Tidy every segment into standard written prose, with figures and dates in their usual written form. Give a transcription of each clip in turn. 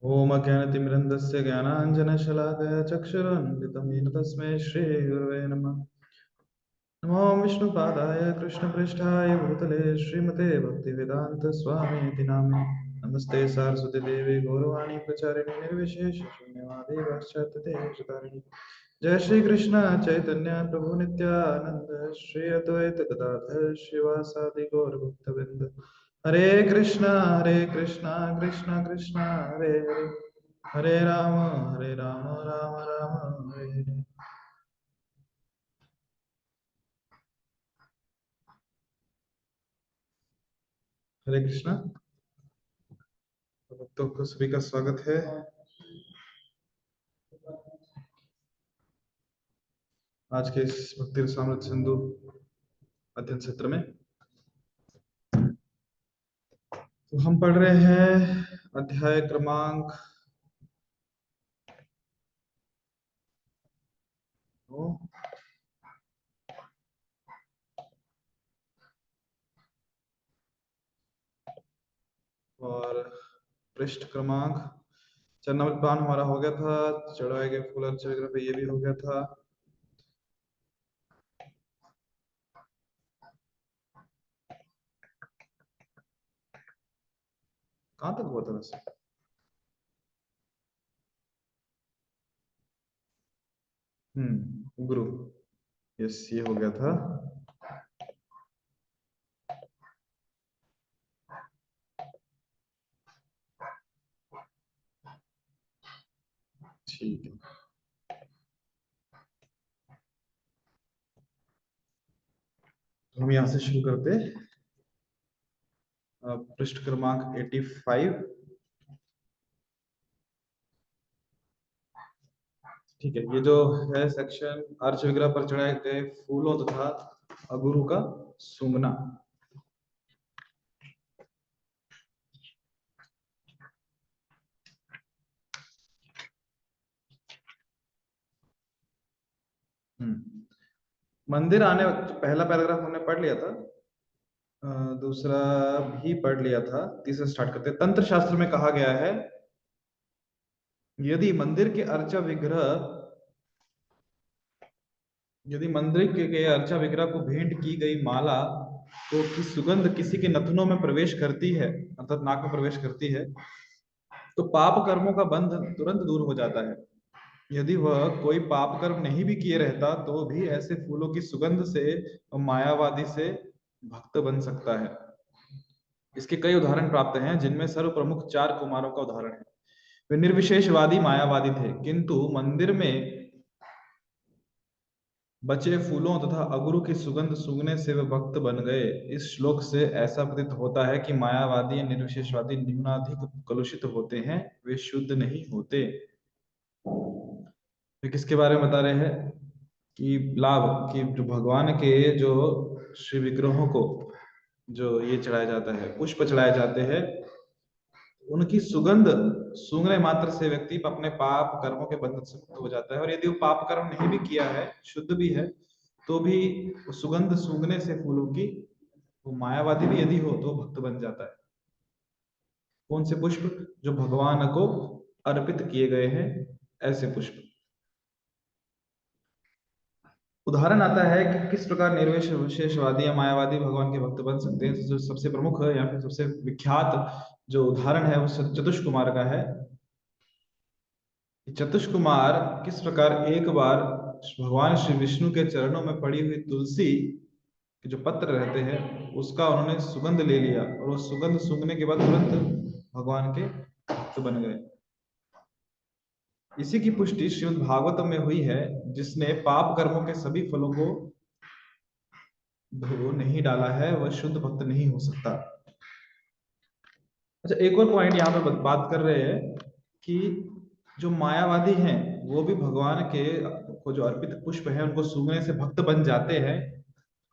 ओम अज्ञानतिमिरन्दस्य ज्ञानाञ्जनशलाकया चक्षुरुन्मिलितं येन तस्मै श्रीगुरवे नमः। नमो विष्णुपादाय कृष्णपृष्ठाय भूतले श्रीमते भक्तिवेदान्तस्वामीति नामिने। नमस्ते सारस्वती देवी गौरवाणी प्रचारिणे निर्विशेष शून्यवादी पाश्चात्यदेशतारिणे। जय श्री कृष्ण चैतन्य प्रभु नित्यानंद श्री अद्वैत गदाधर श्रीवासादि गौर भक्तवृंद। हरे कृष्णा कृष्ण कृष्ण हरे हरे, हरे राम राम राम हरे हरे। हरे कृष्णा। भक्तों को सभी का स्वागत है आज के इस भक्ति रसामृत सिंधु अध्ययन सत्र में। तो हम पढ़ रहे हैं अध्याय क्रमांक 9 और पृष्ठ क्रमांक 4 नंबर पान हमारा हो गया था। चढ़ाए गए फूल अर्च वगैरह पे ये भी हो गया था। कहाँ तक हुआ था वैसे? गुरु, यस ये हो गया था। ठीक है, तो हम यहाँ से शुरू करते हैं। पृष्ठ क्रमांक 85। ठीक है, ये जो है सेक्शन अर्च विग्रह पर चढ़ाए गए फूलों तथा अगुरु का सूंघना। मंदिर आने वक्त पहला पैराग्राफ हमने पढ़ लिया था, दूसरा भी पढ़ लिया था, तीसरा स्टार्ट करते हैं। तंत्र शास्त्र में कहा गया है यदि मंदिर के अर्चा विग्रह यदि मंदिर के अर्चा विग्रह को भेंट की गई माला को की सुगंध किसी के नथनों में प्रवेश करती है, अर्थात नाक में प्रवेश करती है, तो पाप कर्मों का बंध तुरंत दूर हो जाता है। यदि वह कोई पाप कर्म नहीं भी किए रहता तो भी ऐसे फूलों की सुगंध से मायावादी से भक्त बन सकता है। इसके कई उदाहरण प्राप्त हैं, जिनमें सर्व प्रमुख 4 कुमारों का उदाहरण है। वे निर्विशेषवादी मायावादी थे, किंतु मंदिर में बचे फूलों तथा अगुरु की सुगंध सूंघने से वे भक्त बन गए। इस श्लोक से ऐसा प्रतीत होता है कि मायावादी या निर्विशेषवादी न्यूनाधिक कलुषित होते हैं, वे शुद्ध नहीं होते। वे किसके बारे में बता रहे हैं कि लाभ कि जो भगवान के जो श्री विग्रहों को जो ये चढ़ाया जाता है, पुष्प चढ़ाए जाते हैं, उनकी सुगंध सूंघने मात्र से व्यक्ति अपने पाप कर्मों के बंधन से मुक्त हो जाता है। और यदि वो पाप कर्म नहीं भी किया है, शुद्ध भी है, तो भी वो सुगंध सूंघने से फूलों की, वो मायावादी भी यदि हो तो भक्त बन जाता है। कौन से पुष्प? जो भगवान को अर्पित किए गए हैं, ऐसे पुष्प। उदाहरण आता है कि किस प्रकार निर्वेश विशेषवादी या मायावादी भगवान के भक्त बन सकते हैं। जो सबसे प्रमुख है या फिर सबसे विख्यात जो उदाहरण है वो चतुष कुमार का है। चतुष कुमार किस प्रकार एक बार भगवान श्री विष्णु के चरणों में पड़ी हुई तुलसी के जो पत्र रहते हैं उसका उन्होंने सुगंध ले लिया, और वो सुगंध सूंघने के बाद तुरंत भगवान के भक्त बन गए। इसी की पुष्टि श्रीमद् भागवतम में हुई है, जिसने पाप कर्मों के सभी फलों को धो नहीं डाला है, वह शुद्ध भक्त नहीं हो सकता। अच्छा, एक और पॉइंट यहाँ पे बात कर रहे हैं कि जो मायावादी हैं वो भी भगवान के को जो अर्पित पुष्प है उनको सूंघने से भक्त बन जाते हैं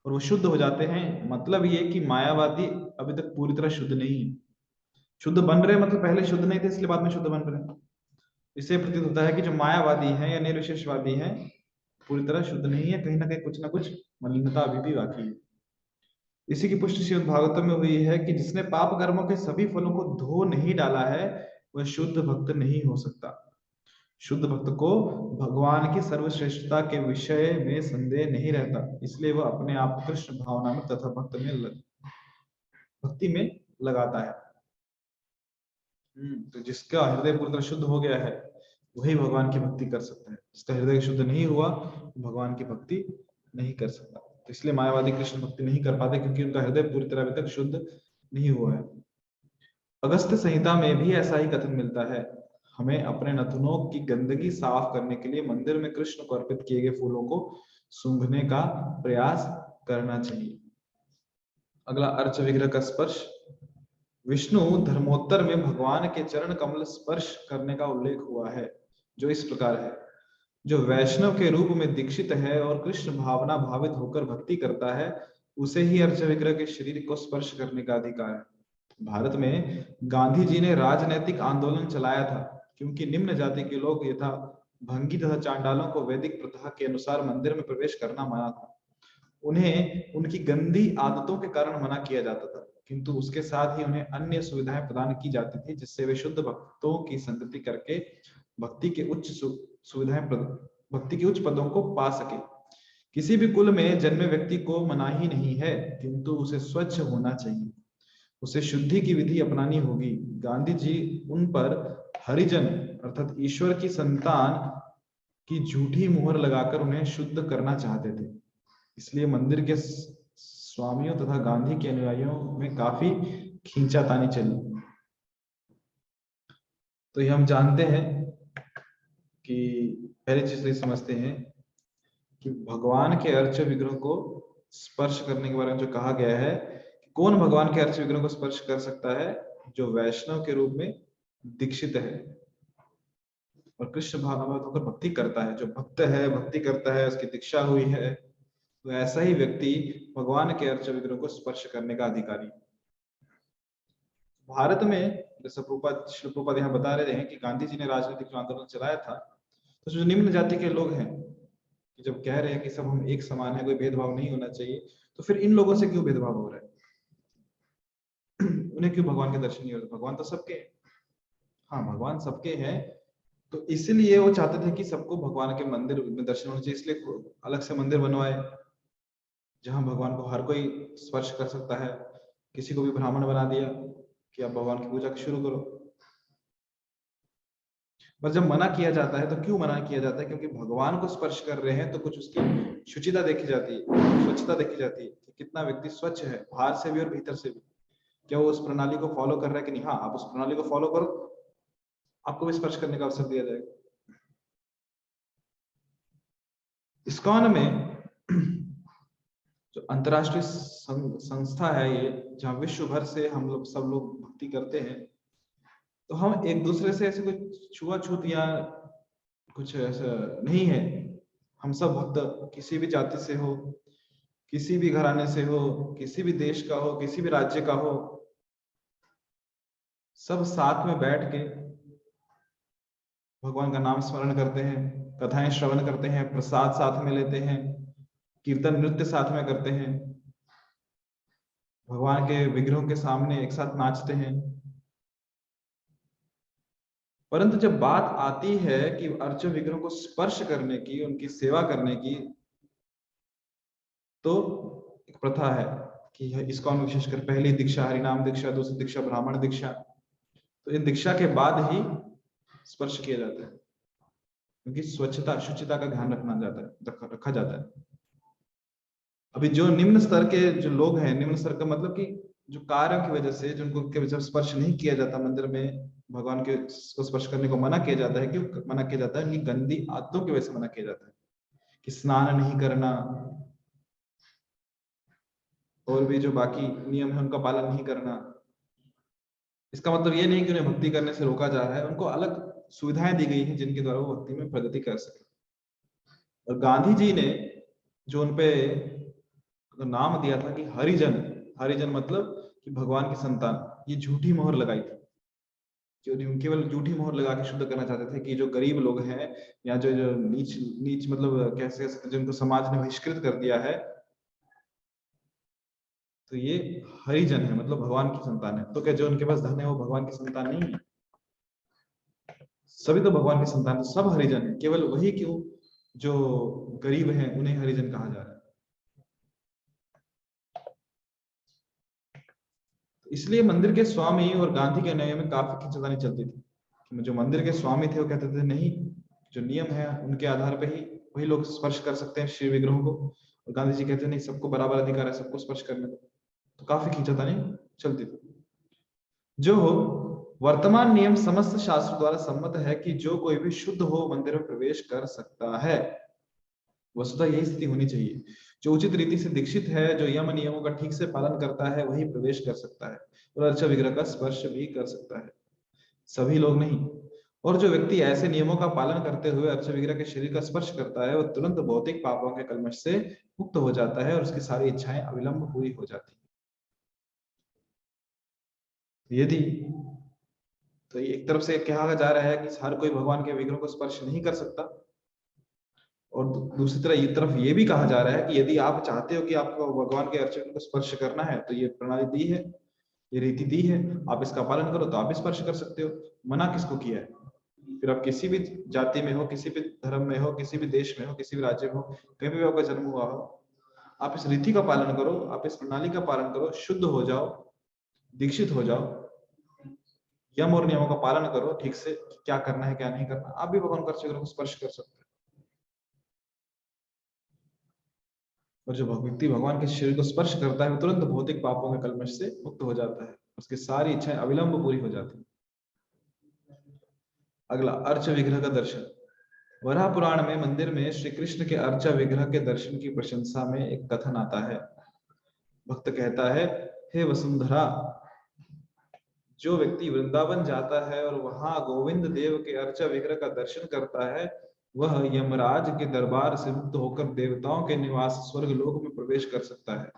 और वो शुद्ध हो जाते हैं। मतलब ये कि मायावादी अभी तक पूरी तरह शुद्ध नहीं है। शुद्ध बन रहे मतलब पहले शुद्ध नहीं थे इसलिए बाद में शुद्ध बन रहे हैं। इससे प्रतीत होता है कि जो मायावादी हैं या निर्विशेषवादी हैं पूरी तरह शुद्ध नहीं है, कहीं ना कुछ मलिनता अभी भी बाकी है। इसी की पुष्टि श्रीमद् भागवतम में हुई है कि जिसने पाप कर्मों के सभी फलों को धो नहीं डाला है, वह शुद्ध भक्त नहीं हो सकता। शुद्ध भक्त को भगवान की सर्वश्रेष्ठता के विषय में संदेह नहीं रहता, इसलिए वह अपने आप को कृष्ण भावना में तथा भक्ति में लगाता है। तो जिसका हृदय पूरी तरह शुद्ध हो गया है वही भगवान की भक्ति कर सकता है। जिसका हृदय शुद्ध नहीं हुआ भगवान की भक्ति नहीं कर सकता। तो इसलिए मायावादी कृष्ण भक्ति नहीं कर पाते, क्योंकि उनका हृदय पूरी तरह अभी तक शुद्ध नहीं हुआ है। अगस्त्य संहिता में भी ऐसा ही कथन मिलता है। हमें अपने नथुनों की गंदगी साफ करने के लिए मंदिर में कृष्ण को अर्पित किए गए फूलों को सूंघने का प्रयास करना चाहिए। अगला, अर्च विग्रह का स्पर्श। विष्णु धर्मोत्तर में भगवान के चरण कमल स्पर्श करने का उल्लेख हुआ है, जो इस प्रकार है। जो वैष्णव के रूप में दीक्षित है और कृष्ण भावना भावित होकर भक्ति करता है, उसे ही अर्च विग्रह के शरीर को स्पर्श करने का अधिकार है। भारत में गांधी जी ने राजनैतिक आंदोलन चलाया था, क्योंकि निम्न जाति के लोग यथा भंगी तथा चांडालों को वैदिक प्रथा के अनुसार मंदिर में प्रवेश करना मना था। उन्हें उनकी गंदी आदतों के कारण मना किया जाता था, किंतु उसके साथ ही उन्हें अन्य सुविधाएं प्रदान की जाती थी, जिससे वे शुद्ध भक्तों की संगति करके भक्ति के उच्च पदों को पा सके। किसी भी कुल में जन्मे व्यक्ति को मनाही नहीं है, किंतु उसे स्वच्छ होना चाहिए, उसे शुद्धि की विधि अपनानी होगी। गांधी जी उन पर हरिजन अर्थात ईश्वर की संतान की झूठी मुहर लगाकर उन्हें शुद्ध करना चाहते थे। इसलिए मंदिर के स्वामियों तथा गांधी के अनुयायियों में काफी खींचातानी चली। तो ये हम जानते हैं कि पहली चीज तो समझते हैं कि भगवान के अर्च विग्रह को स्पर्श करने के बारे में जो कहा गया है, कौन भगवान के अर्च विग्रह को स्पर्श कर सकता है? जो वैष्णव के रूप में दीक्षित है और कृष्ण भावनात्मक होकर भक्ति करता है। जो भक्त है, भक्ति करता है, उसकी दीक्षा हुई है, तो ऐसा ही व्यक्ति भगवान के अर्च विग्रह को स्पर्श करने का अधिकारी। भारत में जैसे श्रील प्रभुपाद यहाँ बता रहे हैं कि गांधी जी ने राजनीतिक आंदोलन चलाया था, तो जो निम्न जाति के लोग हैं, जब कह रहे हैं कि सब हम एक समान है, कोई भेदभाव नहीं होना चाहिए, तो फिर इन लोगों से क्यों भेदभाव हो रहा है? उन्हें क्यों भगवान के दर्शन नहीं हो रहे? भगवान तो सबके हैं। हाँ, भगवान सबके हैं, तो इसलिए वो चाहते थे कि सबको भगवान के मंदिर में दर्शन होने चाहिए, इसलिए अलग से मंदिर बनवाए जहां भगवान को हर कोई स्पर्श कर सकता है। किसी को भी ब्राह्मण बना दिया कि आप भगवान की पूजा शुरू करो। पर जब मना किया जाता है तो क्यों मना किया जाता है? क्योंकि भगवान को स्पर्श कर रहे हैं तो कुछ उसकी शुचिता देखी जाती है, स्वच्छता देखी जाती है कि कितना व्यक्ति स्वच्छ है, बाहर से भी और भीतर से भी। क्या वो उस प्रणाली को फॉलो कर रहा है कि नहीं? हाँ, आप उस प्रणाली को फॉलो करो, आपको भी स्पर्श करने का अवसर दिया जाएगा। इस्कॉन में जो अंतरराष्ट्रीय संस्था है ये, जहाँ विश्व भर से हम लोग सब लोग भक्ति करते हैं, तो हम एक दूसरे से ऐसे कुछ छुआछूत या कुछ ऐसा नहीं है। हम सब भक्त किसी भी जाति से हो, किसी भी घराने से हो, किसी भी देश का हो, किसी भी राज्य का हो, सब साथ में बैठ के भगवान का नाम स्मरण करते हैं, कथाएं श्रवण करते हैं, प्रसाद साथ में लेते हैं, कीर्तन नृत्य साथ में करते हैं, भगवान के विग्रहों के सामने एक साथ नाचते हैं। परंतु जब बात आती है कि अर्च विग्रहों को स्पर्श करने की, उनकी सेवा करने की, तो एक प्रथा है कि इस्कॉन विशेषकर पहली दीक्षा हरिनाम दीक्षा, दूसरी दीक्षा ब्राह्मण दीक्षा, तो इन दीक्षा के बाद ही स्पर्श किया जाता है, क्योंकि स्वच्छता शुचिता का ध्यान रखा जाता है। अभी जो निम्न स्तर के जो लोग हैं, निम्न स्तर का मतलब कि जो कार्यों की वजह से जिनको के वजह स्पर्श नहीं किया जाता, मंदिर में भगवान के को स्पर्श करने को मना किया जाता है। क्यों मना किया जाता है? उनकी गंदी आदतों की वजह से मना किया जाता है, कि स्नान नहीं करना और भी जो बाकी नियम है उनका पालन नहीं करना। इसका मतलब ये नहीं कि उन्हें भक्ति करने से रोका जा रहा है, उनको अलग सुविधाएं दी गई हैं जिनके द्वारा वो भक्ति में प्रगति कर सके। और गांधी जी ने जो उनपे नाम दिया था कि हरिजन, हरिजन मतलब कि भगवान की संतान, ये झूठी मोहर लगाई थी। केवल झूठी मोहर लगा के शुद्ध करना चाहते थे कि जो गरीब लोग हैं या जो जो नीच नीच मतलब कैसे जिनको समाज ने बहिष्कृत कर दिया है, तो ये हरिजन है, मतलब भगवान की संतान है। तो क्या जो उनके पास धन है वो भगवान की संतान नहीं है? सभी तो भगवान की संतान, सब हरिजन है, केवल वही क्यों जो गरीब हैं उन्हें हरिजन कहा जा रहा है। इसलिए मंदिर के स्वामी और गांधी के अनुयायियों में काफी खींचातानी चलती थी। जो मंदिर के स्वामी थे वो कहते थे नहीं, जो नियम है उनके आधार पे ही वही लोग स्पर्श कर सकते हैं श्री विग्रहों को, और गांधी जी कहते हैं नहीं, सबको बराबर अधिकार है, सबको स्पर्श करने दो। तो काफी खींचातानी चलती थी। जो हो, वर्तमान नियम समस्त शास्त्र द्वारा सम्मत है कि जो कोई भी शुद्ध हो मंदिर में प्रवेश कर सकता है। वस्तुतः यही स्थिति होनी चाहिए। जो उचित रीति से दीक्षित है, जो यम नियमों का ठीक से पालन करता है, वही प्रवेश कर सकता है और अर्चा विग्रह का स्पर्श भी कर सकता है, सभी लोग नहीं। और जो व्यक्ति ऐसे नियमों का पालन करते हुए अर्चा विग्रह के शरीर का स्पर्श करता है, वह तुरंत भौतिक पापों के कलमश से मुक्त हो जाता है और उसकी सारी इच्छाएं अविलंब पूरी हो जाती है। यदि तो एक तरफ से कहा जा रहा है कि हर कोई भगवान के विग्रह को स्पर्श नहीं कर सकता, और दूसरी तरह ये तरफ ये भी कहा जा रहा है कि यदि आप चाहते हो कि आपको भगवान के अर्चन को स्पर्श करना है, तो ये प्रणाली दी है, ये रीति दी है, आप इसका पालन करो तो आप भी स्पर्श कर सकते हो। मना किसको किया है? फिर आप किसी भी जाति में हो, किसी भी धर्म में हो, किसी भी देश में हो, किसी भी राज्य में हो, कहीं भी आपका जन्म हुआ हो, आप इस रीति का पालन करो, आप इस प्रणाली का पालन करो, शुद्ध हो जाओ, दीक्षित हो जाओ, यम और नियमों का पालन करो ठीक से, क्या करना है क्या नहीं करना, आप भी भगवान को स्पर्श कर सकते हो। और जो व्यक्ति भगवान के शरीर को स्पर्श करता है, वो तुरंत भौतिक पापों के कलमश से मुक्त हो जाता है, उसकी सारी इच्छाएं अविलंब पूरी हो जाती है। अगला, अर्च विग्रह का दर्शन। वराह पुराण में मंदिर में श्री कृष्ण के अर्चा विग्रह के दर्शन की प्रशंसा में एक कथन आता है। भक्त कहता है, हे वसुंधरा, जो व्यक्ति वृंदावन जाता है और वहां गोविंद देव के अर्चा विग्रह का दर्शन करता है, वह यमराज के दरबार से मुक्त होकर देवताओं के निवास स्वर्ग लोक में प्रवेश कर सकता है।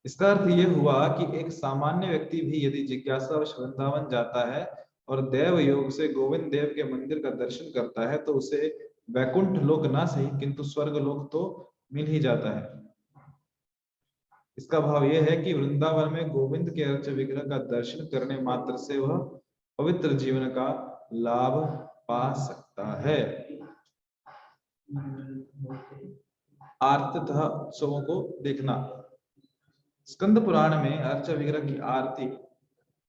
इसका अर्थ यह हुआ कि एक सामान्य व्यक्ति भी यदि जिज्ञासावश वृंदावन जाता है और देव योग से गोविंद देव के मंदिर का दर्शन करता है, तो उसे वैकुंठ लोक ना सही किंतु स्वर्ग लोक तो मिल ही जाता है। इसका भाव यह है कि वृंदावन में गोविंद के अर्च विग्रह का दर्शन करने मात्र से वह पवित्र जीवन का लाभ पा सकता है। आरती तथा उत्सवों को देखना। स्कंद पुराण में अर्चा विग्रह की आरती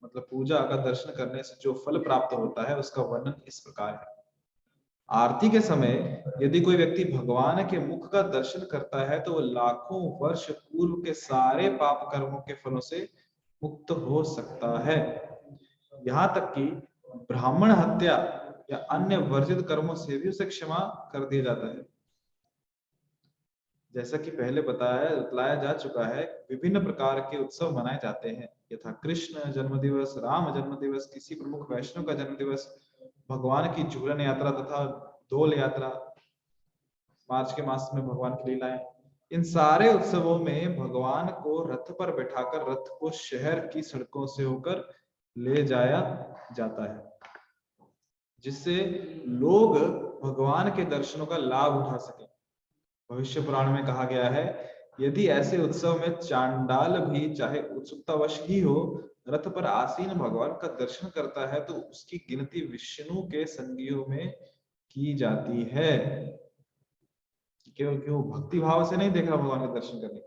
मतलब पूजा का दर्शन करने से जो फल प्राप्त होता है, उसका वर्णन इस प्रकार है। आरती के समय यदि कोई व्यक्ति भगवान के मुख का दर्शन करता है, तो वह लाखों वर्ष पूर्व के सारे पाप कर्मों के फलों से मुक्त हो सकता है। यहाँ तक कि ब्राह्मण हत्या या अन्य वर्जित कर्मों से भी उसे क्षमा कर दिया जाता है। जैसा कि पहले बतलाया जा चुका है, विभिन्न प्रकार के उत्सव मनाए जाते हैं, यथा कृष्ण जन्म दिवस, राम जन्म दिवस, किसी प्रमुख वैष्णव का जन्म दिवस, भगवान की झूलन यात्रा तथा डोल यात्रा, मार्च के मास में भगवान की लीलाएं। इन सारे उत्सवों में भगवान को रथ पर बैठाकर रथ को शहर की सड़कों से होकर ले जाया जाता है, जिससे लोग भगवान के दर्शनों का लाभ उठा सके। भविष्य पुराण में कहा गया है, यदि ऐसे उत्सव में चांडाल भी चाहे उत्सुकतावश ही हो, रथ पर आसीन भगवान का दर्शन करता है, तो उसकी गिनती विष्णु के संगियों में की जाती है। केवल क्यों भक्ति भाव से नहीं देख रहा भगवान का दर्शन करने,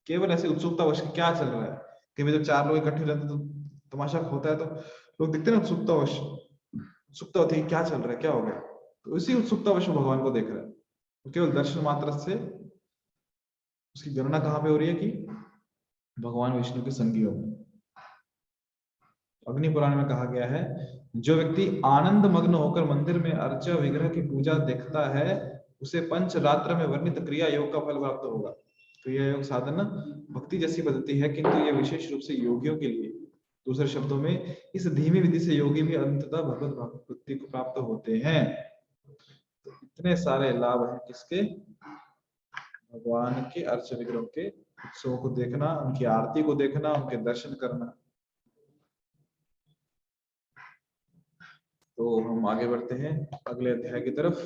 केवल ऐसे उत्सुकतावश क्या चल रहा है। कभी जब चार लोग इकट्ठे रहते तो तमाशा होता है, तो लोग दिखते ना उत्सुकतावश, उत्सुकता होती है क्या चल रहा है, क्या हो गया, तो इसी उत्सुकतावश भगवान को देख रहा है। तो केवल दर्शन मात्र से उसकी गणना कहां पे हो रही है कि भगवान विष्णु के संगियों में। अग्नि पुराण में कहा गया है, जो व्यक्ति आनंद मग्न होकर मंदिर में अर्चा विग्रह की पूजा देखता है, उसे पंच रात्र में वर्णित क्रिया योग का फल प्राप्त होगा। क्रिया योग साधना भक्ति जैसी पद्धति है, किंतु यह विशेष रूप से योगियों के लिए। दूसरे शब्दों में, इस धीमी विधि से योगी भी अंततः भगवत भक्ति को प्राप्त होते हैं। तो इतने सारे लाभ हैं किसके? भगवान के अर्च विग्रह के उत्सवों को देखना, उनकी आरती को देखना, उनके दर्शन करना। तो हम आगे बढ़ते हैं अगले अध्याय की तरफ,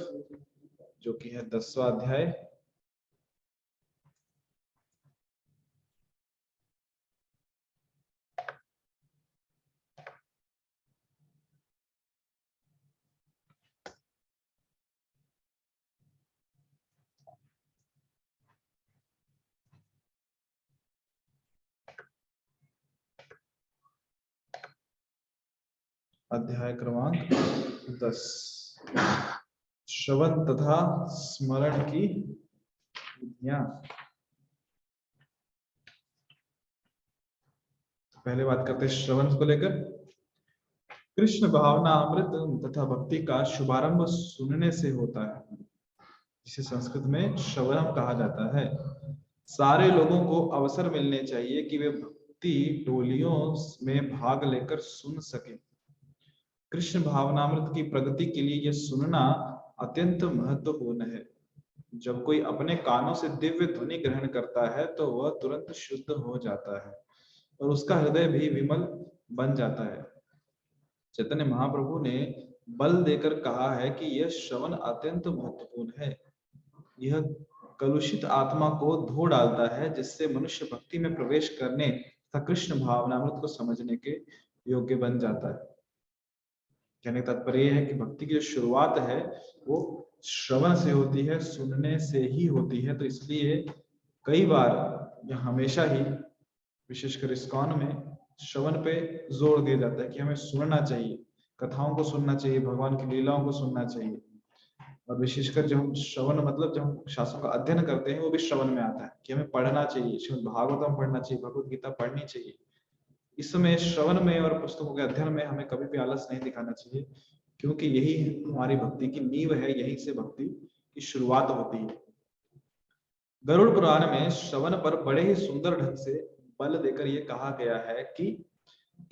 जो कि है 10वां अध्याय। अध्याय क्रमांक 10, श्रवण तथा स्मरण की विधियां। पहले बात करते हैं श्रवण को लेकर। कृष्ण भावना अमृत तथा भक्ति का शुभारंभ सुनने से होता है, जिसे संस्कृत में श्रवणम कहा जाता है। सारे लोगों को अवसर मिलने चाहिए कि वे भक्ति टोलियों में भाग लेकर सुन सके। कृष्ण भावनामृत की प्रगति के लिए यह सुनना अत्यंत महत्वपूर्ण है। जब कोई अपने कानों से दिव्य ध्वनि ग्रहण करता है तो वह तुरंत शुद्ध हो जाता है और उसका हृदय भी विमल बन जाता है। चैतन्य महाप्रभु ने बल देकर कहा है कि यह श्रवण अत्यंत महत्वपूर्ण है। यह कलुषित आत्मा को धो डालता है, जिससे मनुष्य भक्ति में प्रवेश करने तथा कृष्ण भावनामृत को समझने के योग्य बन जाता है। कहने का तात्पर्य यह है कि भक्ति की जो शुरुआत है वो श्रवण से होती है, सुनने से ही होती है। तो इसलिए कई बार या हमेशा ही, विशेषकर इस्कॉन में, श्रवण पे जोर दिया जाता है कि हमें सुनना चाहिए, कथाओं को सुनना चाहिए, भगवान की लीलाओं को सुनना चाहिए। और विशेषकर जब हम श्रवण मतलब जब हम शास्त्रों का अध्ययन करते हैं वो भी श्रवण में आता है कि हमें पढ़ना चाहिए, श्रीमद् भागवतम पढ़ना चाहिए, भगवत गीता पढ़नी चाहिए। इस समय श्रवण में और पुस्तकों के अध्ययन में हमें कभी भी आलस नहीं दिखाना चाहिए, क्योंकि यही हमारी भक्ति की नींव है, यहीं से भक्ति की शुरुआत होती है। गरुड़ पुराण में श्रवण पर बड़े ही सुंदर ढंग से बल देकर यह कहा गया है कि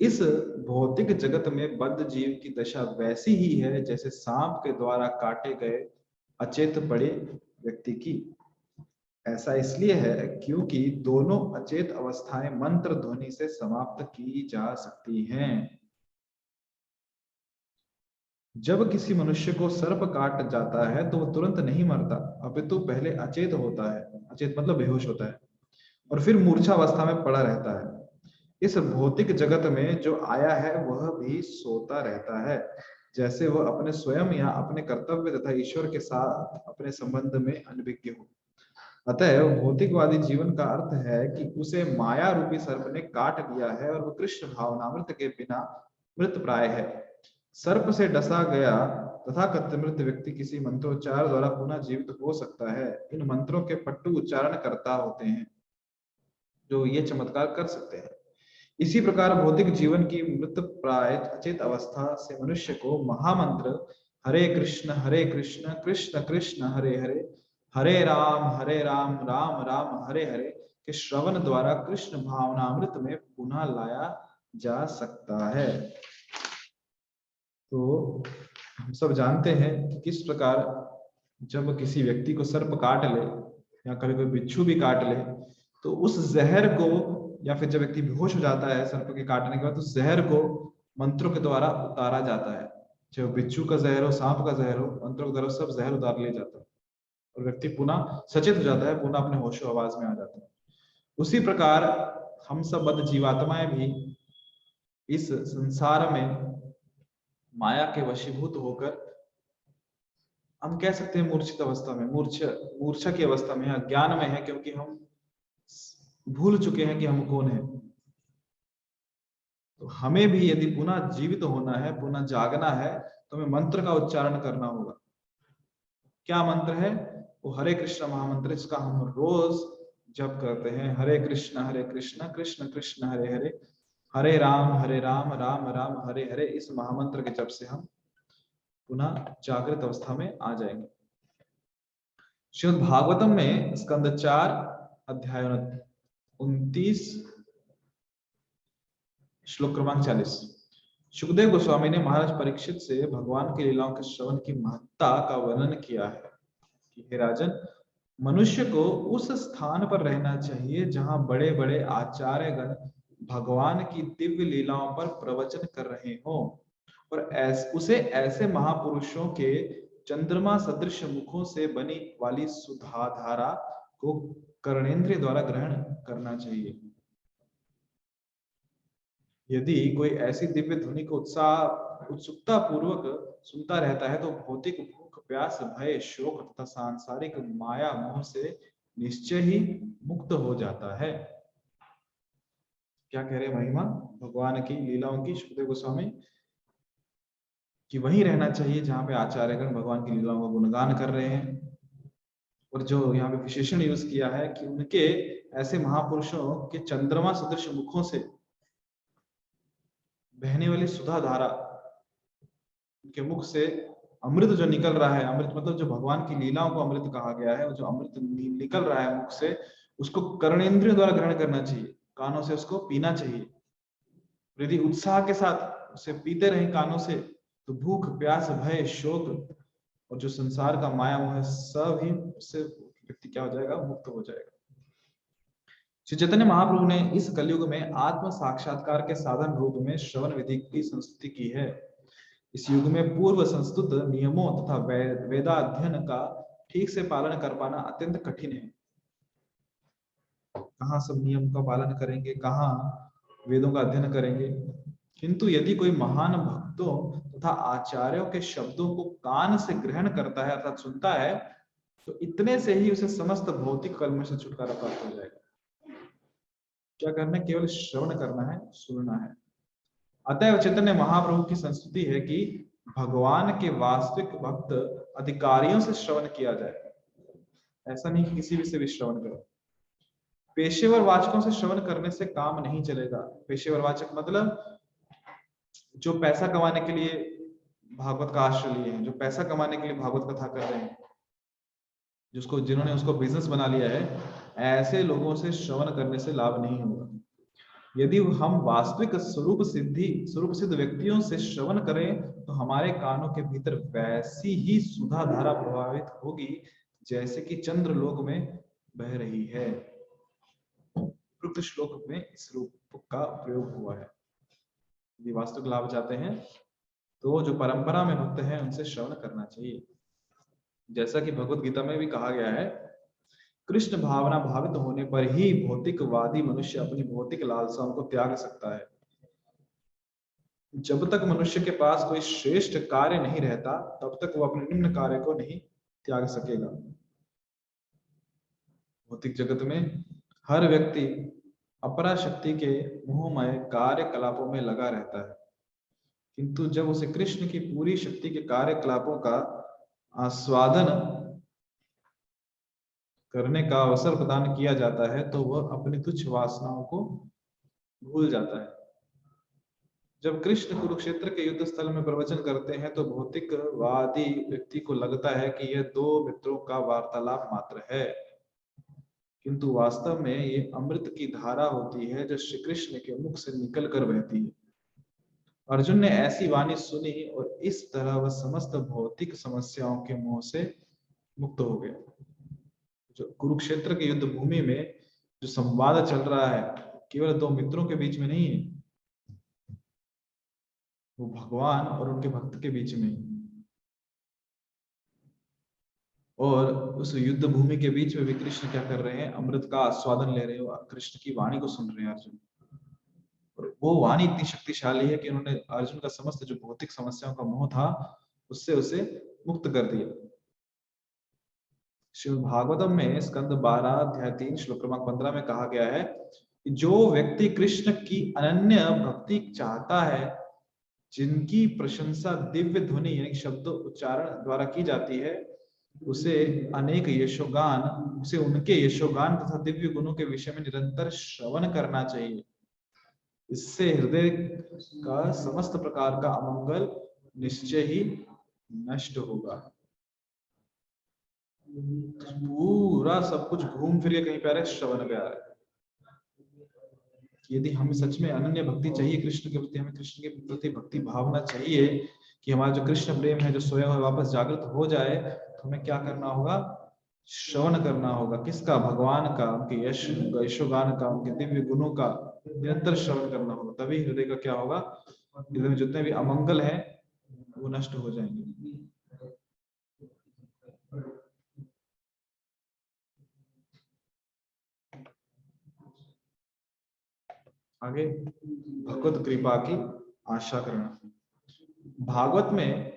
इस भौतिक जगत में बद्ध जीव की दशा वैसी ही है जैसे सांप के द्वारा काटे गए अचेत पड़े व्यक्ति की। ऐसा इसलिए है क्योंकि दोनों अचेत अवस्थाएं मंत्र ध्वनि से समाप्त की जा सकती हैं। जब किसी मनुष्य को सर्प काट जाता है तो वह तुरंत नहीं मरता, अपितु पहले अचेत होता है, अचेत मतलब बेहोश होता है, और फिर मूर्छावस्था में पड़ा रहता है। इस भौतिक जगत में जो आया है वह भी सोता रहता है, जैसे वह अपने स्वयं या अपने कर्तव्य तथा ईश्वर के साथ अपने संबंध में अनभिज्ञ हो। अतः भौतिकवादी जीवन का अर्थ है कि उसे माया रूपी सर्प ने काट लिया है और वह कृष्ण भावनामृत के बिना मृत प्राय है। सर्प से डसा गया तथा कथित मृत व्यक्ति किसी मंत्रोच्चार द्वारा पुनः जीवित हो सकता है। इन मंत्रों के पट्टू उच्चारण करता होते हैं जो ये चमत्कार कर सकते हैं। इसी प्रकार भौतिक जीवन की मृत प्राय अचेत अवस्था से मनुष्य को महामंत्र हरे कृष्ण कृष्ण कृष्ण हरे हरे, हरे राम राम राम हरे हरे के श्रवण द्वारा कृष्ण भावनामृत में पुनः लाया जा सकता है। तो हम सब जानते हैं कि किस प्रकार जब किसी व्यक्ति को सर्प काट ले या कभी कोई बिच्छू भी काट ले तो उस जहर को, या फिर जब व्यक्ति बेहोश हो जाता है सर्प के काटने के बाद, तो जहर को मंत्रों के द्वारा उतारा जाता है। चाहे बिच्छू का जहर हो, सांप का जहर हो, मंत्रों के द्वारा सब जहर उतार लिया जाता है और व्यक्ति पुनः सचेत हो जाता है, पुनः अपने होशो आवाज में आ जाता है। उसी प्रकार हम सब बद्ध जीवात्माएं भी इस संसार में माया के वशीभूत होकर, हम कह सकते हैं मूर्छित अवस्था में, मूर्छा की अवस्था में, अज्ञान में है, क्योंकि हम भूल चुके हैं कि हम कौन है। तो हमें भी यदि पुनः जीवित होना है, पुनः जागना है, तो हमें मंत्र का उच्चारण करना होगा। क्या मंत्र है वो? हरे कृष्ण महामंत्र, जिसका हम रोज जप करते हैं। हरे कृष्ण कृष्ण कृष्ण हरे हरे, हरे राम राम राम हरे हरे। इस महामंत्र के जप से हम पुनः जागृत अवस्था में आ जाएंगे। श्रीमद् भागवतम में स्कंद 4 अध्याय 29 श्लोक क्रमांक 40, सुखदेव गोस्वामी ने महाराज परीक्षित से भगवान की लीलाओं के श्रवण की महत्ता का वर्णन किया है कि हे राजन, मनुष्य को उस स्थान पर रहना चाहिए जहां बड़े बड़े आचार्यगण भगवान की दिव्य लीलाओं पर प्रवचन कर रहे हों और उसे ऐसे महापुरुषों के चंद्रमा सदृश मुखों से बनी वाली सुधाधारा को कर्णेंद्रिय द्वारा ग्रहण करना चाहिए। यदि कोई ऐसी दिव्य ध्वनि को उत्सुकता पूर्वक सुनता रहता है तो भौतिक भूख प्यास भय शोक तथा सांसारिक माया मोह से निश्चय ही मुक्त हो जाता है। क्या कह रहे महिमा भगवान की लीलाओं की सुखदेव गोस्वामी? कि वहीं रहना चाहिए जहाँ पे आचार्यगण भगवान की लीलाओं का गुणगान कर रहे हैं। और जो यहाँ पे विशेषण यूज किया है कि उनके ऐसे महापुरुषों के चंद्रमा सदृश मुखों से बहने वाली सुधा धारा, उनके मुख से अमृत जो निकल रहा है, अमृत मतलब जो भगवान की लीलाओं को अमृत कहा गया है, जो अमृत निकल रहा है मुख से, उसको कर्णेंद्रियों द्वारा ग्रहण करना चाहिए, कानों से उसको पीना चाहिए। यदि उत्साह के साथ उसे पीते रहे कानों से, तो भूख प्यास भय शोक और जो संसार का माया मोह है सब ही उससे व्यक्ति क्या हो जाएगा, मुक्त हो जाएगा। श्री चैतन्य महाप्रभु ने इस कलयुग में आत्म साक्षात्कार के साधन रूप में श्रवण विधि की संस्तुति की है। इस युग में पूर्व संस्तुत नियमों तथा वेदाध्ययन का ठीक से पालन कर पाना अत्यंत कठिन है। कहाँ सब नियम का पालन करेंगे, कहाँ वेदों का अध्ययन करेंगे। किंतु यदि कोई महान भक्तों तथा आचार्यों के शब्दों को कान से ग्रहण करता है अर्थात सुनता है, तो इतने से ही उसे समस्त भौतिक कलम से छुटकारा प्राप्त हो जाएगा। क्या करना है? केवल श्रवण करना है, सुनना है। अतएव चैतन्य महाप्रभु की संस्तुति है कि भगवान के वास्तविक भक्त अधिकारियों से श्रवण किया जाए, ऐसा नहीं कि किसी भी से भी श्रवण करो। पेशेवर वाचकों से श्रवण करने से काम नहीं चलेगा। पेशेवर वाचक मतलब जो पैसा कमाने के लिए भागवत का आश्रय लिए हैं, जो पैसा कमाने के लिए भागवत कथा कर रहे हैं, जिन्होंने उसको बिजनेस बना लिया है, ऐसे लोगों से श्रवण करने से लाभ नहीं होगा। यदि हम वास्तविक स्वरूप सिद्ध व्यक्तियों से श्रवण करें, तो हमारे कानों के भीतर वैसी ही सुधा धारा प्रभावित होगी जैसे कि चंद्रलोक में बह रही है। उपरोक्त श्लोक में इस रूप का प्रयोग हुआ है। यदि वास्तविक लाभ चाहते हैं तो जो परंपरा में भक्त हैं उनसे श्रवण करना चाहिए। जैसा कि भगवत गीता में भी कहा गया है, कृष्ण भावना भावित होने पर ही भौतिकवादी मनुष्य अपनी भौतिक लालसाओं को त्याग सकता है। जब तक मनुष्य के पास कोई श्रेष्ठ कार्य नहीं रहता, तब तक वो अपने निम्न कार्य को नहीं त्याग सकेगा। भौतिक जगत में हर व्यक्ति अपरा शक्ति के मोहमय कार्यकलापों में लगा रहता है, किंतु जब उसे कृष्ण की पूरी शक्ति के कार्यकलापों का आस्वादन करने का अवसर प्रदान किया जाता है, तो वह अपनी तुच्छ वासनाओं को भूल जाता है। जब कृष्ण कुरुक्षेत्र के युद्ध स्थल में प्रवचन करते हैं, तो भौतिकवादी व्यक्ति को लगता है कि यह दो मित्रों का वार्तालाप मात्र है, किंतु वास्तव में ये अमृत की धारा होती है जो श्री कृष्ण के मुख से निकल कर बहती है। अर्जुन ने ऐसी वाणी सुनी और इस तरह वह समस्त भौतिक समस्याओं के मोह से मुक्त हो गया। जो कुरुक्षेत्र के युद्ध भूमि में जो संवाद चल रहा है, केवल दो मित्रों के बीच में नहीं है, वो भगवान और उनके भक्त के बीच में। और उस युद्ध भूमि के बीच में भी कृष्ण क्या कर रहे हैं? अमृत का आस्वादन ले रहे हो, कृष्ण की वाणी को सुन रहे हैं अर्जुन। और वो वाणी इतनी शक्तिशाली है कि उन्होंने अर्जुन का समस्त जो भौतिक समस्याओं का मोह था, उससे उसे मुक्त कर दिया। श्रीमद् भागवतम में स्कंद 12 अध्याय 3 श्लोक क्रमांक 15 में कहा गया है कि जो व्यक्ति कृष्ण की अनन्य भक्ति चाहता है, जिनकी प्रशंसा दिव्य ध्वनि यानी शब्द उच्चारण द्वारा की जाती है, उसे उनके यशोगान तथा दिव्य गुणों के विषय में निरंतर श्रवण करना चाहिए। इससे हृदय का समस्त प्रकार का अमंगल निश्चय ही नष्ट होगा। पूरा सब कुछ घूम फिर के कहीं पे आ रहा है, श्रवण पे आ रहा है। यदि हमें सच में अनन्य भक्ति चाहिए कृष्ण के प्रति, हमें कृष्ण के प्रति भक्ति भावना चाहिए कि हमारा जो कृष्ण प्रेम है जो सोया हुआ वापस जागृत हो जाए, तो हमें क्या करना होगा? श्रवण करना होगा। किसका? भगवान का, उनके यशोगान का, उनके दिव्य गुणों का निरंतर श्रवण करना होगा। तभी हृदय का क्या होगा? हृदय में जितने भी अमंगल है वो नष्ट हो जाएंगे। आगे भगवत कृपा की आशा करना। भागवत में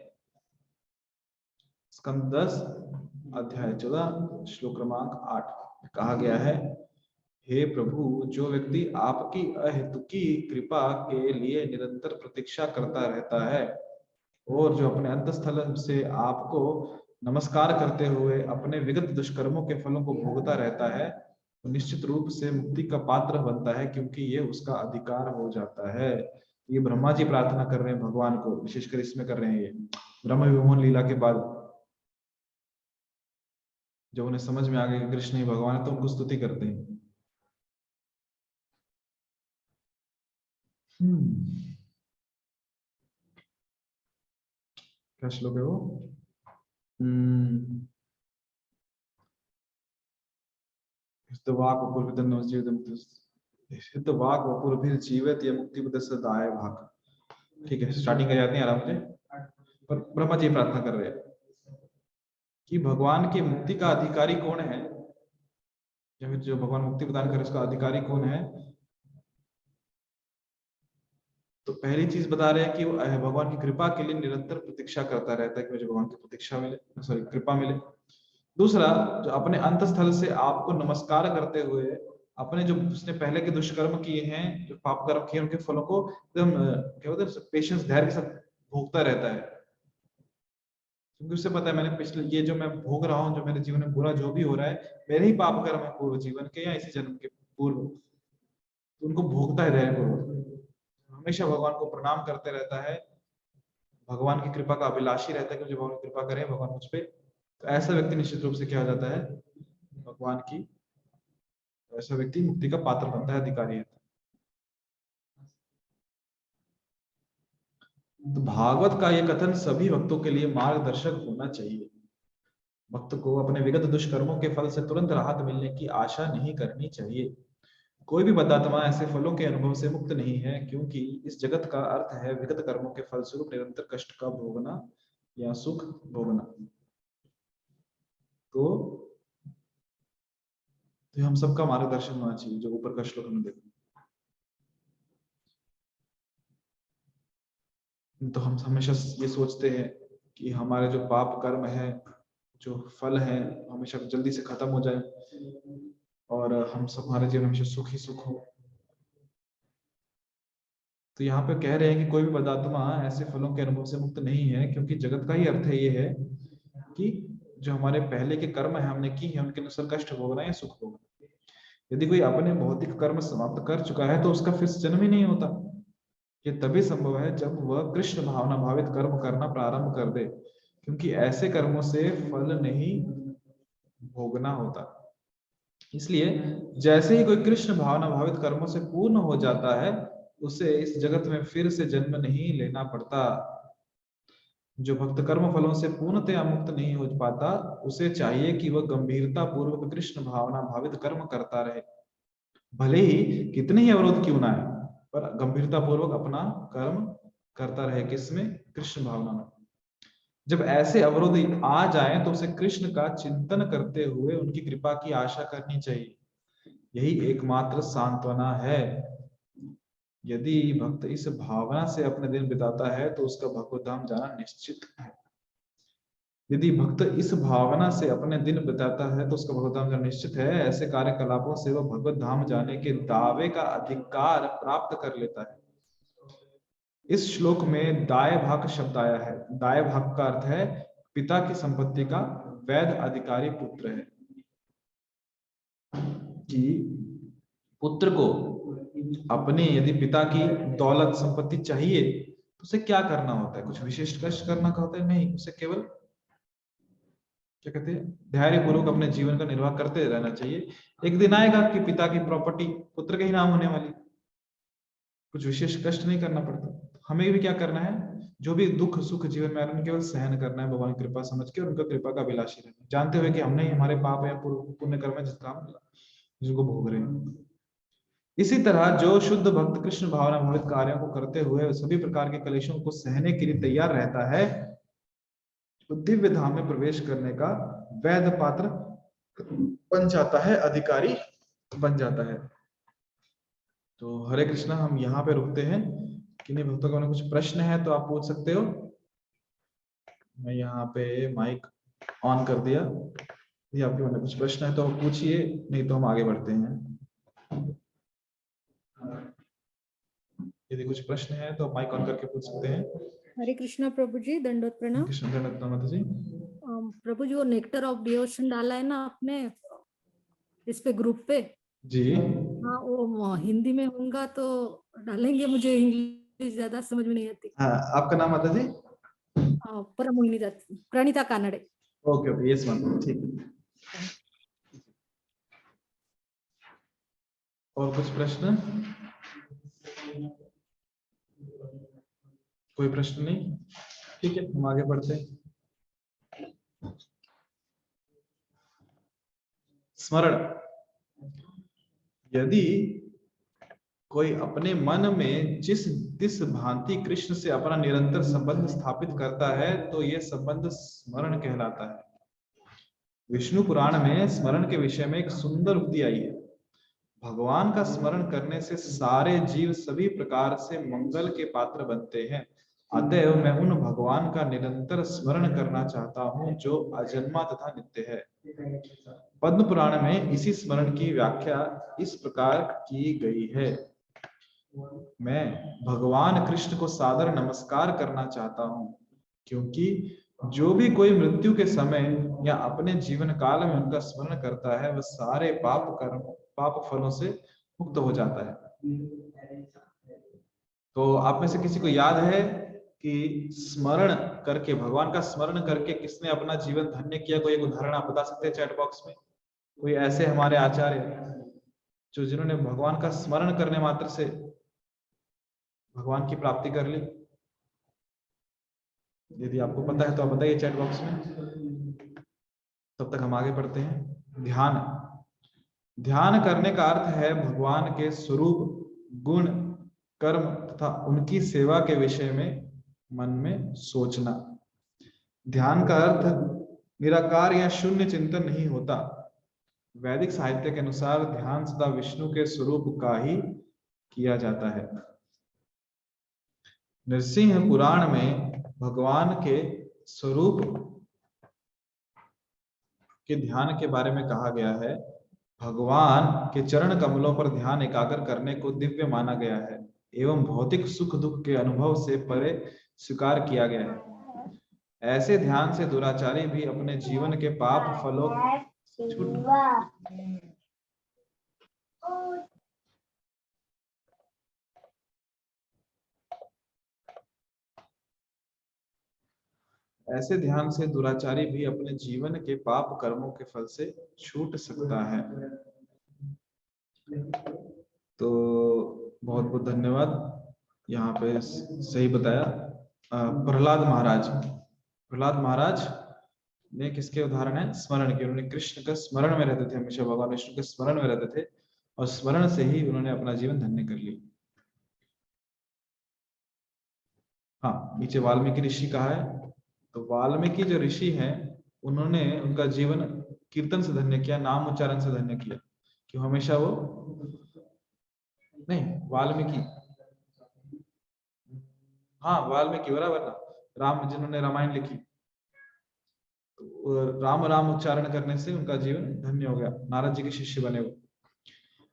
स्कंद 10 अध्याय 14 श्लोक क्रमांक 8 कहा गया है, हे प्रभु, जो व्यक्ति आपकी अहेतुकी कृपा के लिए निरंतर प्रतीक्षा करता रहता है, और जो अपने अंतस्थल से आपको नमस्कार करते हुए अपने विगत दुष्कर्मों के फलों को भोगता रहता है, तो निश्चित रूप से मुक्ति का पात्र बनता है, क्योंकि ये उसका अधिकार हो जाता है। ये ब्रह्मा जी प्रार्थना कर रहे हैं भगवान को, विशेषकर इसमें कर रहे हैं ये ब्रह्म विमोहन लीला के बाद। जब उन्हें समझ में आ गया कि कृष्ण ही भगवान है, तो उनको स्तुति करते हैं। क्या श्लोक है वो? वाक जीवित या मुक्ति दाय भाग। ठीक है, स्टार्टिंग कर जाते हैं आराम से। पर ब्रह्मा जी प्रार्थना कर रहे हैं कि भगवान की मुक्ति का अधिकारी कौन है, या फिर जो भगवान मुक्ति प्रदान करे उसका अधिकारी कौन है। तो पहली चीज बता रहे हैं कि वो भगवान की कृपा के लिए निरंतर प्रतीक्षा करता रहता है कि मुझे भगवान की प्रतीक्षा मिले, सॉरी कृपा मिले। दूसरा, जो अपने अंतस्थल से आपको नमस्कार करते हुए अपने जो उसने पहले के दुष्कर्म किए हैं, जो पाप कर्म किए, उनके फलों को एकदम क्या बोलते हैं, पेशेंस, धैर्य के साथ भोगता रहता है, क्योंकि उससे पता है मैंने पिछले ये जो मैं भोग रहा हूँ, जो मेरे जीवन में बुरा जो भी हो रहा है, मेरे ही पाप कर्म है पूर्व जीवन के या इसी जन्म के पूर्व, तो उनको भोगता है धैर्य पूर्वक, हमेशा भगवान को प्रणाम करते रहता है, भगवान की कृपा का अभिलाषी रहता है कि मुझे भगवान कृपा करें, भगवान मुझ पे। तो ऐसा व्यक्ति निश्चित रूप से क्या हो जाता है, भगवान की, ऐसा व्यक्ति मुक्ति का पात्र बनता है, अधिकारी है। तो भागवत का यह कथन सभी भक्तों के लिए मार्गदर्शक होना चाहिए। भक्त को अपने विगत दुष्कर्मों के फल से तुरंत राहत मिलने की आशा नहीं करनी चाहिए। कोई भी बद्धात्मा ऐसे फलों के अनुभव से मुक्त नहीं है, क्योंकि इस जगत का अर्थ है विगत कर्मों के फल स्वरूप निरंतर कष्ट का भोगना या सुख भोगना। तो हम सबका मार्गदर्शन होना चाहिए, जो ऊपर का श्लोक में देखो। तो हम हमेशा ये सोचते हैं कि हमारे जो पाप कर्म है, जो फल है, हमेशा जल्दी से खत्म हो जाए और हम सब, हमारे जीवन हमेशा सुख ही सुख हो। तो यहाँ पे कह रहे हैं कि कोई भी बदात्मा ऐसे फलों के अनुभव से मुक्त नहीं है, क्योंकि जगत का ही अर्थ है ये है कि जो हमारे पहले के कर्म है हमने की है, उनके अनुसार कष्ट भोगना या सुख भोगना। यदि कोई अपने भौतिक कर्म समाप्त कर चुका है तो उसका फिर जन्म ही नहीं होता। ये तभी संभव है जब वह कृष्ण भावना भावित कर्म करना प्रारंभ कर दे, क्योंकि ऐसे कर्मों से फल नहीं भोगना होता। इसलिए जैसे ही कोई कृष्ण भावना भावित कर्मों से पूर्ण हो जाता है, उसे इस जगत में फिर से जन्म नहीं लेना पड़ता। जो भक्त कर्म फलों से पूर्णतया मुक्त नहीं हो पाता, उसे चाहिए कि वह गंभीरता पूर्वक कृष्ण भावना भावित कर्म करता रहे, भले ही कितने ही अवरोध क्यों ना आए, पर गंभीरता पूर्वक अपना कर्म करता रहे। किसमें? कृष्ण भावना में। जब ऐसे अवरोध आ जाएं तो उसे कृष्ण का चिंतन करते हुए उनकी कृपा की आशा करनी चाहिए। यही एकमात्र सांत्वना है। यदि भक्त इस भावना से अपने दिन बिताता है तो उसका भगवत धाम जाना निश्चित है। यदि भक्त इस भावना से अपने दिन बिताता है तो उसका भगवत धाम जाना निश्चित है। ऐसे कार्यकलापों से वह भगवत धाम जाने के दावे का अधिकार प्राप्त कर लेता है। इस श्लोक में दाय भाग शब्द आया है। दाय भाग का अर्थ है पिता की संपत्ति का वैध अधिकारी पुत्र है। कि पुत्र को अपने यदि पिता की दौलत संपत्ति चाहिए तो उसे क्या करना होता है? कुछ विशेष कष्ट करना का होता है? नहीं, उसे केवल क्या कहते हैं, धैर्य पूर्वक अपने जीवन का निर्वाह करते रहना चाहिए। एक दिन आएगा कि पिता की प्रॉपर्टी पुत्र के ही नाम होने वाली, कुछ विशेष कष्ट नहीं करना पड़ता। हमें भी क्या करना है, जो भी दुख सुख जीवन में आ रहे हैं केवल सहन करना है, भगवान की कृपा समझ के, और उनका कृपा का अभिलाषी रहना, जानते हुए कि हमने ही हमारे पाप या पुण्य कर्म है जिसका हम जिसको भोग रहे हैं। इसी तरह जो शुद्ध भक्त कृष्ण भावना भावित कार्यों को करते हुए सभी प्रकार के कलेशों को सहने के लिए तैयार रहता है, तो दिव्य धाम में प्रवेश करने का वैध पात्र बन जाता है, अधिकारी बन जाता है। तो हरे कृष्णा, हम यहाँ पे रुकते हैं। किन्हीं भक्तों का कुछ प्रश्न है तो आप पूछ सकते हो। मैं यहाँ पे माइक ऑन कर दिया। यदि आपके मन में कुछ प्रश्न है तो पूछिए, नहीं तो हम आगे बढ़ते हैं। यदि कुछ प्रश्न है तो माइक ऑन करके पूछ सकते हैं। हरे कृष्णा प्रभु जी, दंडोत प्रणाम। कृष्ण दंडोत प्रणाम माता जी। प्रभु जी, वो नेक्टर ऑफ डिवोशन डाला है ना आपने इस पे ग्रुप पे जी हाँ, वो हिंदी में होगा तो डालेंगे, मुझे इंग्लिश ज्यादा समझ में नहीं आती। हाँ, आपका नाम माता जी? Paramohini Datt, Praneeta Kanade. Okay okay, yes माता, ठीक है। और कुछ प्रश्न? कोई प्रश्न नहीं? ठीक है, हम आगे बढ़ते हैं। स्मरण। यदि कोई अपने मन में जिस भांति कृष्ण से अपना निरंतर संबंध स्थापित करता है तो यह संबंध स्मरण कहलाता है। विष्णु पुराण में स्मरण के विषय में एक सुंदर उक्ति आई है। भगवान का स्मरण करने से सारे जीव सभी प्रकार से मंगल के पात्र बनते हैं। अतएव मैं उन भगवान का निरंतर स्मरण करना चाहता हूँ जो अजन्मा तथा नित्य है। पद्म पुराण में इसी स्मरण की व्याख्या इस प्रकार की गई है। मैं भगवान कृष्ण को सादर नमस्कार करना चाहता हूँ, क्योंकि जो भी कोई मृत्यु के समय या अपने जीवन काल में उनका स्मरण करता है वह सारे पाप फलों से मुक्त हो जाता है। तो आप में से किसी को याद है कि स्मरण करके, भगवान का स्मरण करके किसने अपना जीवन धन्य किया? कोई एक उदाहरण आप बता सकते हैं चैट बॉक्स में? कोई ऐसे हमारे आचार्य जो जिन्होंने भगवान का स्मरण करने मात्र से भगवान की प्राप्ति कर ली? यदि आपको पता है तो आप बताइए चैट बॉक्स में। तब तक हम आगे बढ़ते हैं। ध्यान। ध्यान करने का अर्थ है भगवान के स्वरूप, गुण, कर्म तथा उनकी सेवा के विषय में मन में सोचना। ध्यान का अर्थ निराकार या शून्य चिंतन नहीं होता। वैदिक साहित्य के अनुसार ध्यान सदा विष्णु के स्वरूप का ही किया जाता है। नरसिंह पुराण में भगवान के स्वरूप के ध्यान के बारे में कहा गया है। भगवान के चरण कमलों पर ध्यान एकाग्र करने को दिव्य माना गया है एवं भौतिक सुख दुख के अनुभव से परे स्वीकार किया गया है। ऐसे ध्यान से दुराचारी भी अपने जीवन के पाप फलों ऐसे ध्यान से दुराचारी भी अपने जीवन के पाप कर्मों के फल से छूट सकता है। तो बहुत बहुत धन्यवाद, यहाँ पे सही बताया। प्रहलाद महाराज ने किसके उदाहरण है? स्मरण के। उन्होंने कृष्ण का स्मरण में रहते थे, हमेशा भगवान विष्णु के स्मरण में रहते थे और स्मरण से ही उन्होंने अपना जीवन धन्य कर लिया। हाँ, नीचे वाल्मीकि ऋषि कहा है। तो वाल्मीकि जो ऋषि हैं उन्होंने उनका जीवन कीर्तन से धन्य किया, नाम उच्चारण से धन्य किया। क्यों? हमेशा वो नहीं, वाल्मीकि, हाँ वाल्मीकि बराबर ना, राम जिन्होंने रामायण लिखी, तो राम राम उच्चारण करने से उनका जीवन धन्य हो गया, नारद जी के शिष्य बने वो।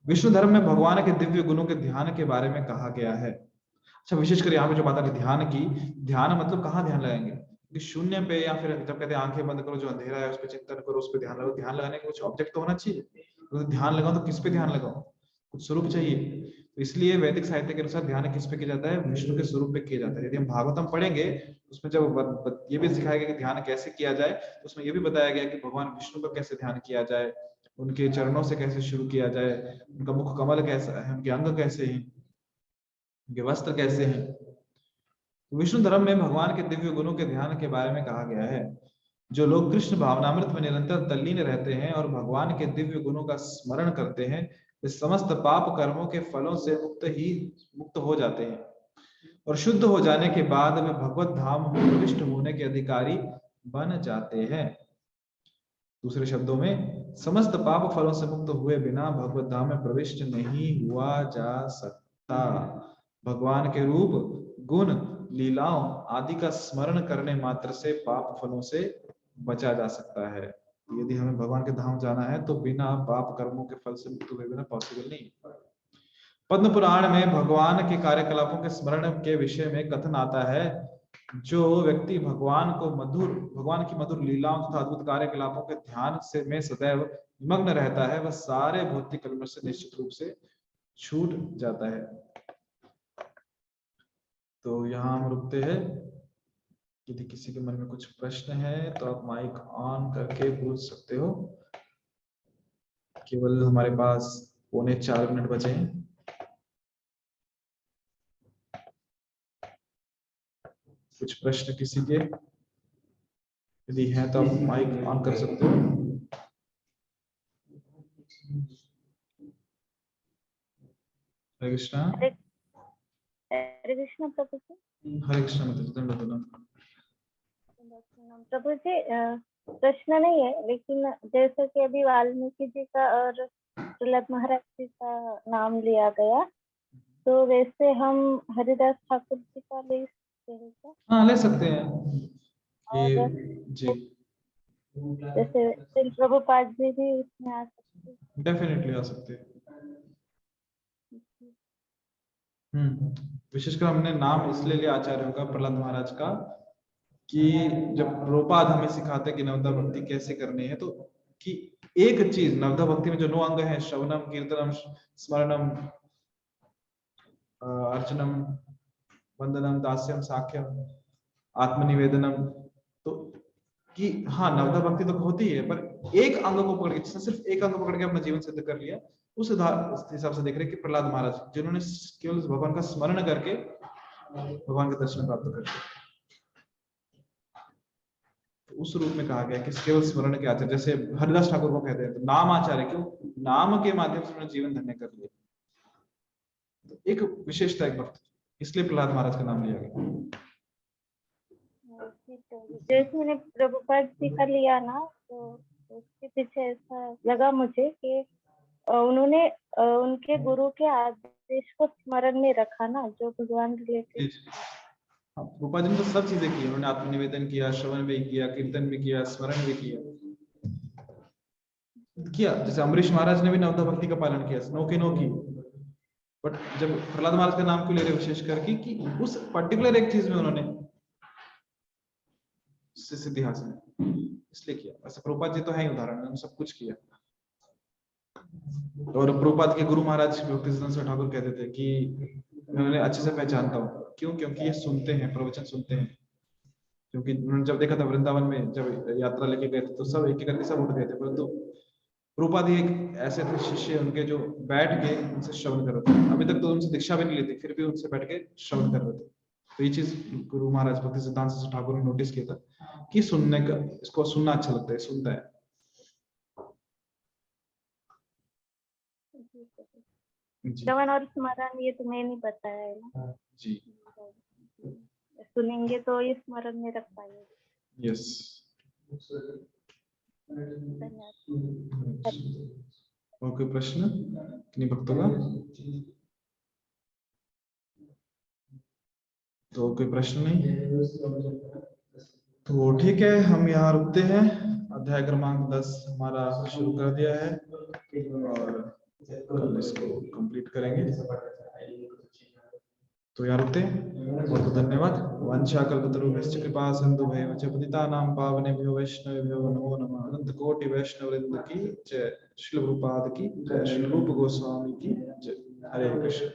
विष्णु धर्म में भगवान के दिव्य गुणों के ध्यान के बारे में कहा गया है। अच्छा, विशेषकर यहाँ पे जो बात है ध्यान की, ध्यान मतलब कहाँ ध्यान लगाएंगे? कि शून्य पे, या फिर जब कहते हैं आंखें बंद करो, जो अंधेरा है उस पर चिंतन करो, उस पर ध्यान लगाओ। ध्यान लगाने का कुछ ऑब्जेक्ट तो होना चाहिए। तो ध्यान लगाओ तो किस पे ध्यान लगाओ? कुछ स्वरूप चाहिए। तो इसलिए वैदिक साहित्य के अनुसार ध्यान किस पे किया जाता है? विष्णु के स्वरूप पे किया जाता है। यदि हम भागवतम पढ़ेंगे उसमें जब ये भी सिखाया गया कि ध्यान कैसे किया जाए, तो उसमें ये भी बताया गया कि भगवान विष्णु का कैसे ध्यान किया जाए, उनके चरणों से कैसे शुरू किया जाए, उनका मुख कमल कैसा है, उनके अंग कैसे हैं, उनके वस्त्र कैसे हैं। विष्णु धर्म में भगवान के दिव्य गुणों के ध्यान के बारे में कहा गया है। जो लोग कृष्ण भावनामृत में निरंतर तल्लीन रहते हैं और भगवान के दिव्य गुणों का स्मरण करते हैं, वे समस्त पाप कर्मों के फलों से मुक्त हो जाते हैं और शुद्ध हो जाने के बाद वे भगवत धाम में प्रविष्ट होने के अधिकारी बन जाते हैं। दूसरे शब्दों में, समस्त पाप फलों से मुक्त हुए बिना भगवत धाम में प्रविष्ट नहीं हुआ जा सकता। भगवान के रूप, गुण, लीलाओं आदि का स्मरण करने मात्र से पाप फलों से बचा जा सकता है। यदि हमें भगवान के धाम जाना है तो बिना पाप कर्मों के फल से मुक्त हुए बिना पॉसिबल नहीं। पद्म पुराण में भगवान के कार्यकलापों के स्मरण के विषय में कथन आता है जो व्यक्ति भगवान की मधुर लीलाओं तथा अद्भुत कार्य कलापों के ध्यान से में सदैव निमग्न रहता है, वह सारे भौतिक कलमश से निश्चित रूप से छूट जाता है। तो यहाँ हम रुकते हैं। यदि किसी के मन में कुछ प्रश्न है तो आप माइक ऑन करके पूछ सकते हो। केवल हमारे पास 3:45 बचे हैं। कुछ प्रश्न किसी के यदि हैं तो आप माइक ऑन कर सकते हो। हरे कृष्णा। हरे कृष्ण प्रभु जी। हरे कृष्णा मतलब प्रभु जी प्रश्न नहीं है, लेकिन जैसे कि अभी वाल्मीकि जी का और प्रहलाद महाराज जी का नाम लिया गया, तो वैसे हम हरिदास ठाकुर जी का ले सकते हैं क्या? हाँ, ले सकते हैं। और जी जैसे प्रभुपाद जी भी उसमें आ सकते हैं? डेफिनेटली आ सकते हैं। विशेषकर हमने नाम इसलिए लिया आचार्यों का, प्रहलाद महाराज का, कि जब प्रभुपाद हमें सिखाते कि नवदा भक्ति कैसे करनी है, तो कि एक चीज नवदा भक्ति में जो 9 अंग हैं, श्रवणम, कीर्तनम, स्मरणम, अर्चनम, वंदनम, दास्यम, साख्यम, आत्मनिवेदनम, तो कि हाँ नवदा भक्ति तो होती है, पर एक अंग को पकड़ के, सिर्फ एक अंग पकड़ के अपना जीवन सिद्ध कर लिया, उस हिसाब से देख रहे कि प्रहलाद महाराज जिन्होंने केवल भगवान का स्मरण करके भगवान के दर्शन प्राप्त कर लिया, तो उस रूप में कहा गया कि केवल स्मरण के आचार्य, जैसे हरिदास ठाकुर को कहते हैं तो नाम आचार्य, क्यों? नाम के माध्यम से उन्होंने जीवन धन्य कर लिया। तो एक विशेषता, एक भक्त, इसलिए प्रहलाद महाराज का नाम लिया गया। जैसे मैंने प्रभुपाद जी का लिया ना, तो उसके पीछे ऐसा लगा मुझे कि उन्होंने उनके गुरु के आदेश को स्मरण में रखा ना, जो भगवान रिलेटेड। रूपा जी ने तो सब चीजें की, उन्होंने आत्मनिवेदन किया, श्रवण भी किया, कीर्तन भी किया, स्मरण भी किया। जैसे अम्बरीश महाराज ने भी नवदा भक्ति का पालन किया, नो की। बट जब प्रहलाद महाराज का नाम क्यों ले रहे विशेष करके, कि उस पर्टिकुलर एक चीज में उन्होंने सिद्धि हासिल इसलिए किया। ऐसे प्रभुपाद जी तो है ही उदाहरण, उन्होंने सब कुछ किया। और प्रभुपाद के गुरु महाराज भक्ति सिद्धांत ठाकुर कहते थे कि उन्होंने अच्छे से पहचानता हूँ, क्यों? क्योंकि ये सुनते हैं, प्रवचन सुनते हैं। क्योंकि उन्होंने जब देखा था वृंदावन में, जब यात्रा लेके गए थे, तो सब एक एक करके सब उठ गए थे, परंतु प्रभुपाद एक ऐसे थे शिष्य उनके जो बैठ के उनसे श्रवण कर रहे थे। अभी तक तो उनसे दीक्षा भी नहीं लेते, फिर भी उनसे बैठ के श्रवण कर रहे थे। तो ये चीज गुरु महाराज भक्ति सिद्धांत ठाकुर ने नोटिस किया था कि सुनने का, इसको सुनना अच्छा लगता है, सुनता है। श्रवण और स्मरण ये तुम्हें नहीं पता है ना जी। सुनेंगे तो ये स्मरण में रख पाएंगे। यस। और कोई प्रश्न किन्हीं भक्तों का? तो कोई प्रश्न नहीं, तो ठीक है, हम यहाँ रुकते हैं। अध्याय क्रमांक 10 हमारा शुरू कर दिया है और कल इसको कंप्लीट करेंगे। तो यहाँ रुकते हैं। बहुत धन्यवाद। वंशा कल्पतरुभ्यश्च कृपा सिन्धुभ्येव च पतितानां पावनेभ्यो वैष्णवेभ्यो नमो नमः। अनंत कोटि वैष्णव वृंद की जय। श्रील प्रभुपाद की जय। श्री रूप गोस्वामी की जय। हरे कृष्ण।